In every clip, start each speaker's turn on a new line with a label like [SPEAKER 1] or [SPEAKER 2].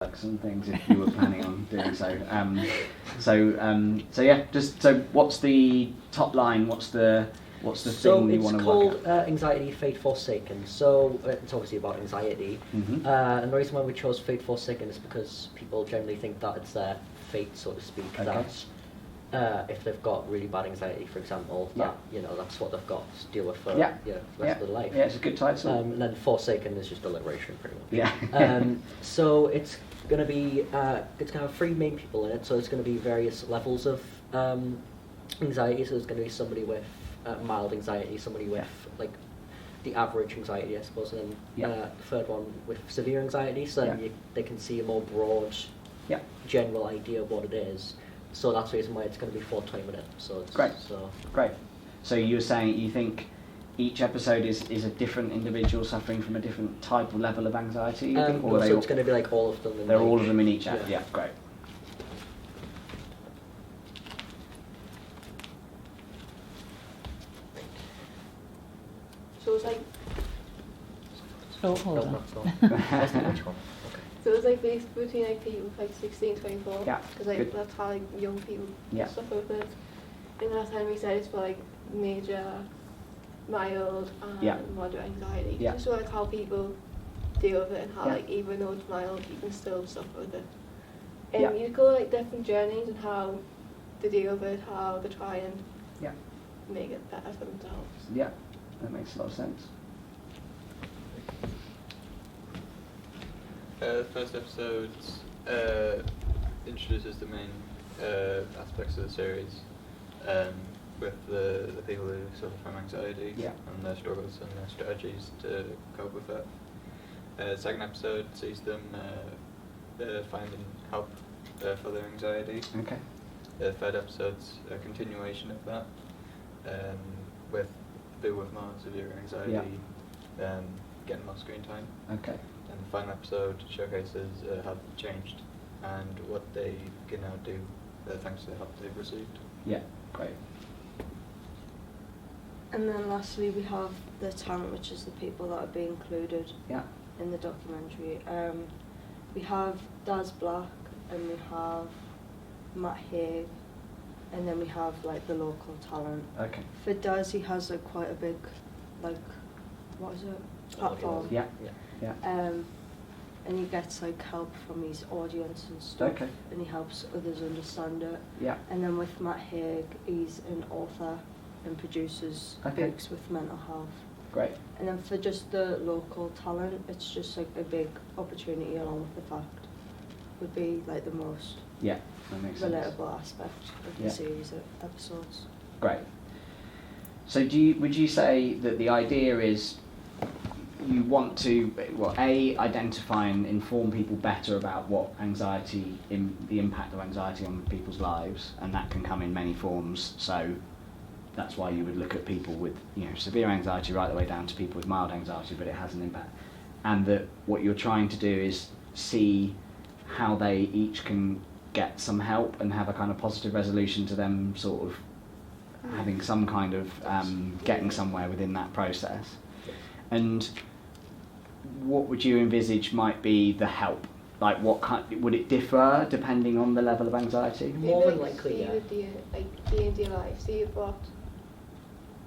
[SPEAKER 1] and things if you were planning on doing so. So yeah, just so what's the top line? What's the thing you want to work
[SPEAKER 2] So it's called Anxiety Fate Forsaken. So it's obviously about anxiety.
[SPEAKER 1] Mm-hmm.
[SPEAKER 2] And the reason why we chose Fate Forsaken is because people generally think that it's their fate, so to speak.
[SPEAKER 1] Okay.
[SPEAKER 2] That if they've got really bad anxiety, for example, that that's what they've got to deal with for the rest of their life.
[SPEAKER 1] Yeah, it's a good title.
[SPEAKER 2] And then Forsaken is just alliteration, pretty much.
[SPEAKER 1] Yeah.
[SPEAKER 2] So it's going to be it's going to have three main people in it. So it's going to be various levels of anxiety. So there's going to be somebody with mild anxiety, somebody with like the average anxiety, I suppose, and then the third one with severe anxiety. So they can see a more broad, general idea of what it is. So that's the reason why it's going to be 4 20-minute episodes.
[SPEAKER 1] Great.
[SPEAKER 2] So
[SPEAKER 1] great. So you were saying you think each episode is a different individual suffering from a different type or level of anxiety, you think? Or
[SPEAKER 2] so it's going to be like all of them.
[SPEAKER 1] They're all of them in each app. Yeah, great.
[SPEAKER 3] So it's like
[SPEAKER 4] So hold on.
[SPEAKER 3] so it's like based between like people with like 16 24.
[SPEAKER 1] Yeah.
[SPEAKER 3] Because like that's how like young people suffer with it. And last time we said it's for like major, mild, and moderate anxiety.
[SPEAKER 1] Yeah.
[SPEAKER 3] Just so like how people deal with it and how like even though it's mild, you can still suffer with it. And you go like different journeys and how they deal with it, how they try and make it better for themselves.
[SPEAKER 1] Yeah, that makes a lot of sense.
[SPEAKER 5] The first episode introduces the main aspects of the series, with the people who suffer from anxiety and their struggles and their strategies to cope with it. The second episode sees them finding help for their anxiety.
[SPEAKER 1] Okay.
[SPEAKER 5] The third episode's a continuation of that, with people with mild severe anxiety getting more screen time.
[SPEAKER 1] Okay.
[SPEAKER 5] And the final episode showcases how they've changed and what they can now do thanks to the help they've received.
[SPEAKER 1] Yeah, great.
[SPEAKER 6] And then lastly we have the talent, which is the people that are being included in the documentary. We have Daz Black and we have Matt Haig, and then we have like the local talent.
[SPEAKER 1] Okay.
[SPEAKER 6] For Daz, he has like quite a big, like, what is it? Platform.
[SPEAKER 1] Yeah.
[SPEAKER 6] And he gets like help from his audience and stuff.
[SPEAKER 1] Okay.
[SPEAKER 6] And he helps others understand it.
[SPEAKER 1] Yeah.
[SPEAKER 6] And then with Matt Haig, he's an author and produces books with mental health.
[SPEAKER 1] Great.
[SPEAKER 6] And then for just the local talent, it's just like a big opportunity, along with the fact would be like the most
[SPEAKER 1] that makes sense.
[SPEAKER 6] relatable aspect of the series of episodes.
[SPEAKER 1] Great. So would you say that the idea is you want to, identify and inform people better about what anxiety, the impact of anxiety on people's lives, and that can come in many forms, so that's why you would look at people with severe anxiety right the way down to people with mild anxiety, but it has an impact. And that what you're trying to do is see how they each can get some help and have a kind of positive resolution to them sort of having some kind of getting somewhere within that process. And what would you envisage might be the help? Like what would it differ depending on the level of anxiety?
[SPEAKER 2] More than likely,
[SPEAKER 3] see with D&D life, see what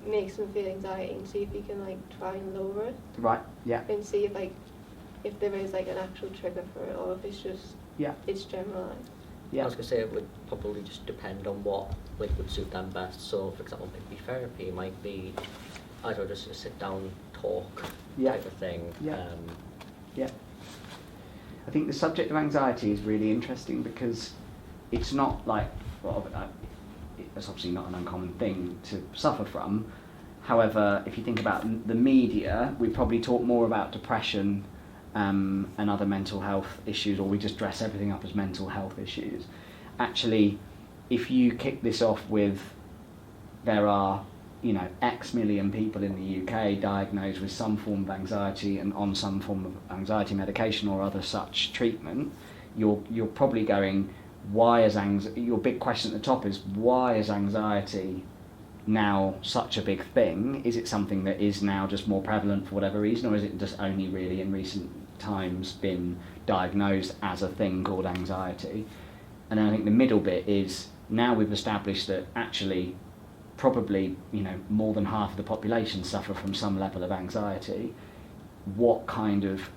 [SPEAKER 3] makes them feel anxiety and see if you can like try and lower it.
[SPEAKER 1] Right, yeah.
[SPEAKER 3] And see if there is like an actual trigger for it, or if it's just it's generalised.
[SPEAKER 2] I was going to say it would probably just depend on what would suit them best. So, for example, maybe therapy might be either just a sit down talk type of thing.
[SPEAKER 1] I think the subject of anxiety is really interesting because it's not like, it's obviously not an uncommon thing to suffer from. However, if you think about the media, we probably talk more about depression and other mental health issues, or we just dress everything up as mental health issues. Actually, if you kick this off with there are X million people in the UK diagnosed with some form of anxiety and on some form of anxiety medication or other such treatment, you're probably going, your big question at the top is, why is anxiety now such a big thing? Is it something that is now just more prevalent for whatever reason, or is it just only really in recent times been diagnosed as a thing called anxiety. And then I think the middle bit is, now we've established that actually probably, more than half of the population suffer from some level of anxiety. What kind of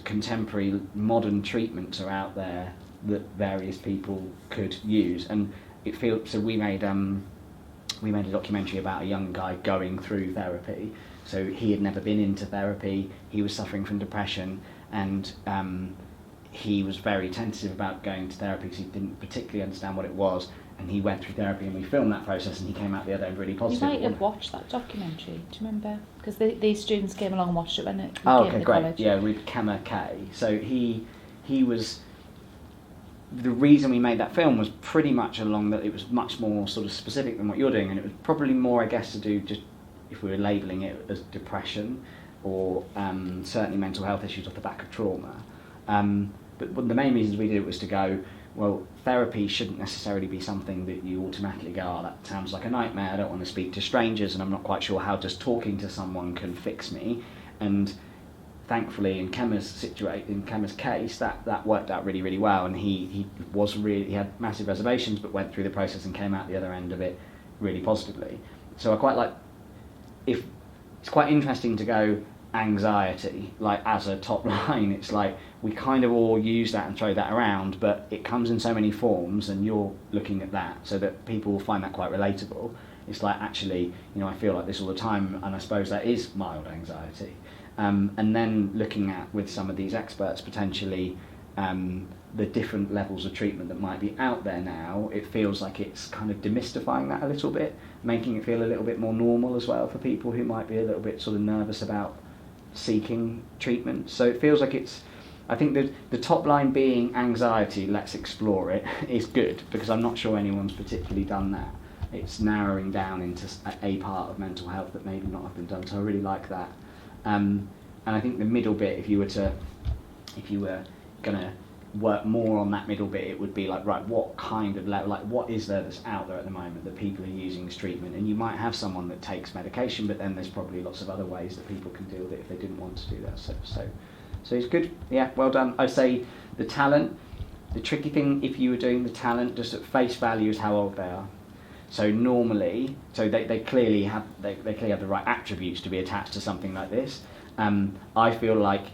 [SPEAKER 1] contemporary modern treatments are out there that various people could use? And it feels, so we made a documentary about a young guy going through therapy. So he had never been into therapy, he was suffering from depression, and he was very tentative about going to therapy because he didn't particularly understand what it was, and he went through therapy and we filmed that process, and he came out the other end really positive.
[SPEAKER 4] You might have watched that documentary, do you remember? Because these students came along and watched it when it came
[SPEAKER 1] okay,
[SPEAKER 4] to
[SPEAKER 1] great.
[SPEAKER 4] college.
[SPEAKER 1] Yeah, with Kemmer K. So he was, the reason we made that film was pretty much along that it was much more sort of specific than what you're doing, and it was probably more, I guess, to do just, if we were labelling it as depression or certainly mental health issues off the back of trauma. But one of the main reasons we did it was to go, well, therapy shouldn't necessarily be something that you automatically go, oh, that sounds like a nightmare, I don't want to speak to strangers, and I'm not quite sure how just talking to someone can fix me. And thankfully, in Kemmer's case, that worked out really, really well, and he had massive reservations, but went through the process and came out the other end of it really positively. So I quite like, if it's quite interesting to go anxiety, like as a top line, it's like we kind of all use that and throw that around, but it comes in so many forms, and you're looking at that so that people will find that quite relatable. It's like, actually, I feel like this all the time, and I suppose that is mild anxiety. And then looking at, with some of these experts, potentially the different levels of treatment that might be out there now, it feels like it's kind of demystifying that a little bit, making it feel a little bit more normal as well for people who might be a little bit sort of nervous about seeking treatment. So it feels like I think the top line being anxiety, let's explore it, is good, because I'm not sure anyone's particularly done that. It's narrowing down into a part of mental health that maybe not have been done, so I really like that. And I think the middle bit, if you were going to work more on that middle bit, it would be like, right, what kind of level, like what is there that's out there at the moment that people are using as treatment? And you might have someone that takes medication, but then there's probably lots of other ways that people can deal with it if they didn't want to do that. So it's good. Yeah, well done. I'd say the talent, the tricky thing, if you were doing the talent just at face value, is how old they are. So normally, they clearly have the right attributes to be attached to something like this. I feel like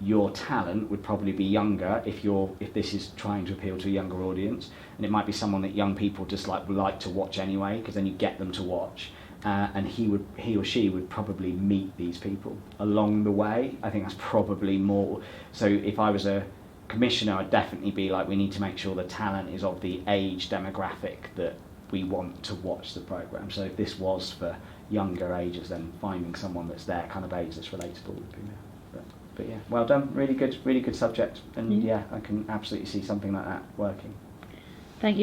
[SPEAKER 1] your talent would probably be younger if this is trying to appeal to a younger audience, and it might be someone that young people just like to watch anyway, because then you get them to watch, and he or she would probably meet these people along the way. I think that's probably more. So if I was a commissioner, I'd definitely be like, we need to make sure the talent is of the age demographic that we want to watch the programme. So if this was for younger ages, then finding someone that's their kind of age that's relatable would be there. But yeah, well done, really good subject, and yeah, I can absolutely see something like that working.
[SPEAKER 4] Thank you.